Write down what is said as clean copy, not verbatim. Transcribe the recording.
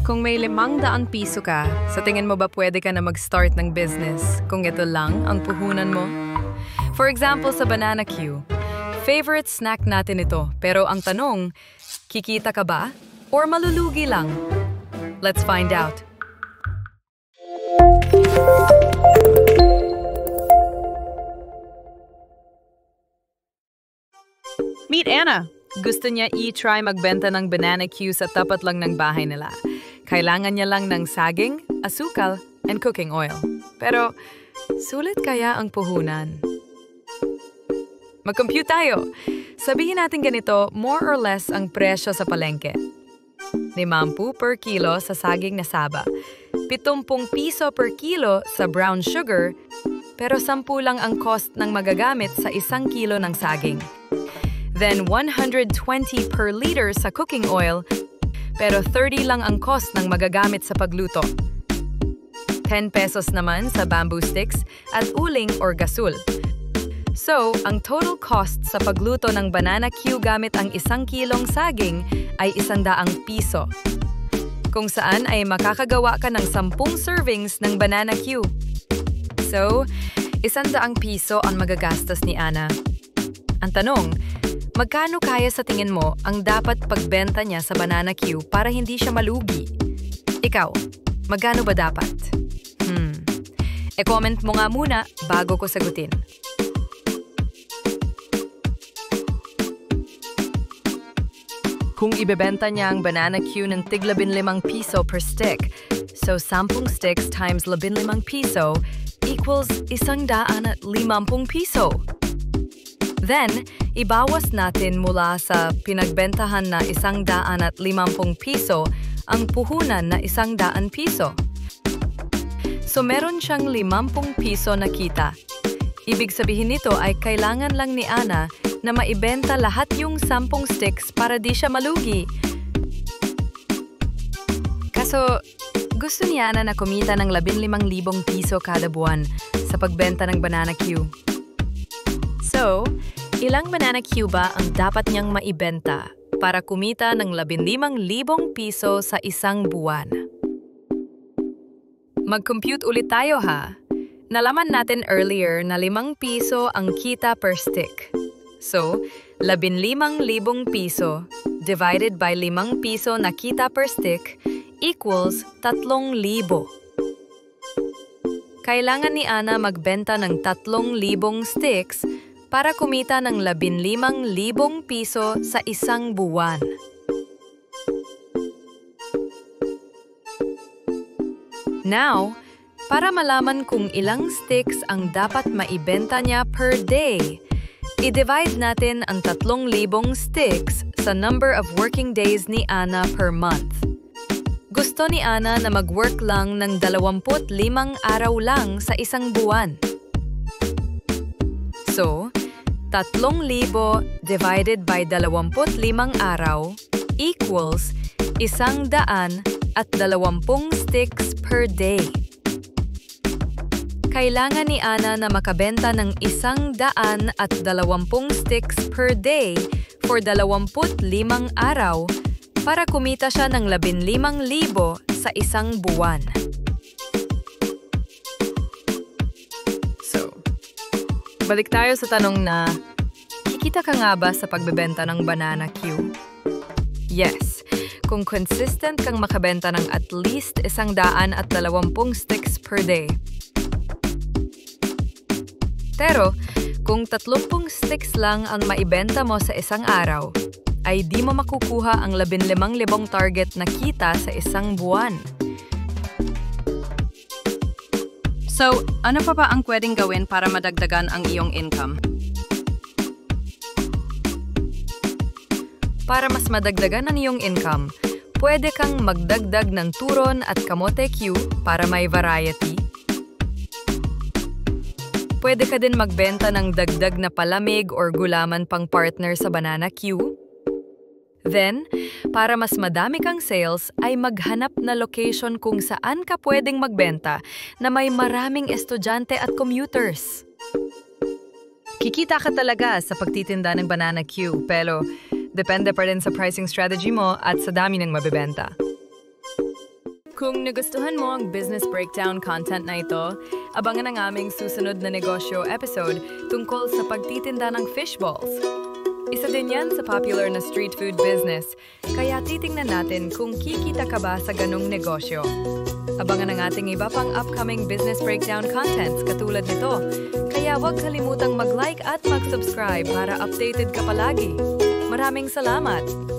Kung may 500 piso ka, sa tingin mo ba pwede ka na mag-start ng business kung ito lang ang puhunan mo? For example, sa Banana Q, favorite snack natin ito, pero ang tanong, kikita ka ba? Or malulugi lang? Let's find out. Meet Anna. Gusto niya i-try magbenta ng Banana Q sa tapat lang ng bahay nila. Kailangan niya lang ng saging, asukal, and cooking oil. Pero, sulit kaya ang puhunan? Mag-compute tayo. Sabihin natin ganito, more or less ang presyo sa palengke. 50 per kilo sa saging na saba. 70 piso per kilo sa brown sugar, pero 10 lang ang cost ng magagamit sa 1 kilo ng saging. Then 120 per liter sa cooking oil, pero 30 lang ang cost ng magagamit sa pagluto. 10 pesos naman sa bamboo sticks at uling or gasul. So, ang total cost sa pagluto ng Banana Q gamit ang 1 kilong saging ay 100 piso. Kung saan ay makakagawa ka ng 10 servings ng Banana Q. So, 100 piso ang magagastos ni Ana. Ang tanong, magkano kaya sa tingin mo ang dapat pagbenta niya sa Banana Q para hindi siya malugi? Ikaw, magkano ba dapat? E-comment mo nga muna bago ko sagutin. Kung ibebenta niya ang Banana Q ng tig 15 piso per stick, so 10 sticks times 15 piso equals 150 piso. Then, ibawas natin mula sa pinagbentahan na 150 piso ang puhunan na 100 piso. So meron siyang 50 piso na kita. Ibig sabihin nito ay kailangan lang ni Ana na maibenta lahat yung 10 sticks para di siya malugi. Kaso, gusto ni Ana na kumita ng 15,000 piso kada buwan sa pagbenta ng Banana Q. So, ilang Banana Q ba ang dapat niyang maibenta para kumita ng 15,000 piso sa isang buwan? Mag-compute ulit tayo ha. Nalaman natin earlier na 5 piso ang kita per stick. So, 15,000 piso divided by 5 piso na kita per stick equals 3,000. Kailangan ni Ana magbenta ng 3,000 sticks para kumita ng 15,000 piso sa isang buwan. Now, para malaman kung ilang sticks ang dapat maibenta niya per day, i-divide natin ang 3,000 sticks sa number of working days ni Ana per month. Gusto ni Ana na mag-work lang ng 25 araw lang sa isang buwan. So, 3,000 divided by 25 araw equals 120 sticks per day. Kailangan ni Ana na makabenta ng 120 sticks per day for 25 araw para kumita siya ng 15,000 sa isang buwan. So, balik tayo sa tanong na, kikita ka nga ba sa pagbebenta ng Banana Q? Yes, kung consistent kang makabenta ng at least 120 sticks per day. Pero, kung 30 sticks lang ang maibenta mo sa isang araw, ay di mo makukuha ang 15,000 target na kita sa isang buwan. So, ano pa ba ang pwedeng gawin para madagdagan ang iyong income? Para mas madagdagan ang iyong income, pwede kang magdagdag ng turon at kamote Q para may variety. Pwede ka din magbenta ng dagdag na palamig or gulaman pang partner sa Banana Q. Then, para mas madami kang sales, ay maghanap na location kung saan ka pwedeng magbenta na may maraming estudyante at commuters. Kikita ka talaga sa pagtitinda ng Banana Q, pero depende pa rin sa pricing strategy mo at sa dami ng mabibenta. Kung nagustuhan mo ang business breakdown content na ito, abangan ang aming susunod na negosyo episode tungkol sa pagtitinda ng fishballs. Isa din yan sa popular na street food business, kaya titingnan natin kung kikita ka ba sa ganong negosyo. Abangan ang ating iba pang upcoming business breakdown contents katulad nito, kaya huwag kalimutang mag-like at mag-subscribe para updated ka palagi. Maraming salamat!